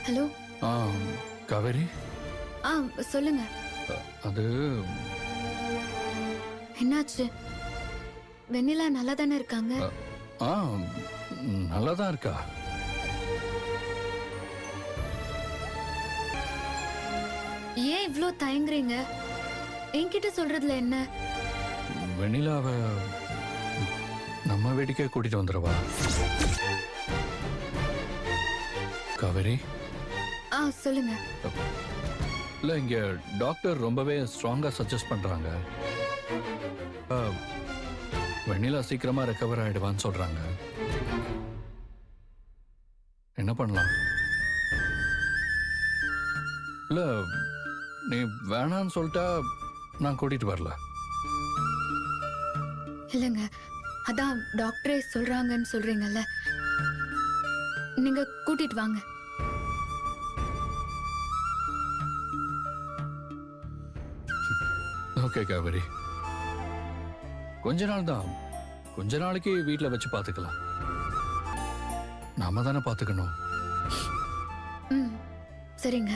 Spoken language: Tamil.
ஹலோ. ஆ காவேரி, ஆ சொல்லுங்க. அது என்னாச்சு? வெண்ணிலா நல்லா தானே இருக்காங்க? ஆ நல்லா தான் இருக்கா. ஏன் இவ்ளோ தயங்குறீங்க? என்கிட்ட சொல்றதுல என்ன? வெண்ணிலாவை நம்ம வீட்டுக்கே கூட்டிட்டு வந்துடவா காவேரி? சொல்லுங்க. இல்ல, இங்க டாக்டர் ரொம்பவே ஸ்ட்ராங்கா சஜஸ்ட் பண்றாங்க. ஆ, வெண்ணிலா சீக்கிரமா ரெக்கவர் ஆயிடுவான்னு சொல்றாங்க. என்ன பண்ணலாம்? இல்ல, நீ வேணான்னு சொல்லிட்டா நான் கூட்டிட்டு வரல. இல்லங்க, அதான் டாக்டரே சொல்றாங்கன்னு சொல்றீங்கல்ல, நீங்க கூட்டிட்டு வாங்க. ஓகே காவேரி, கொஞ்ச நாள் தான், கொஞ்ச நாளைக்கு வீட்ல வச்சு பாத்துக்கலாம். நாம தானே பாத்துக்கணும். ம், சரிங்க.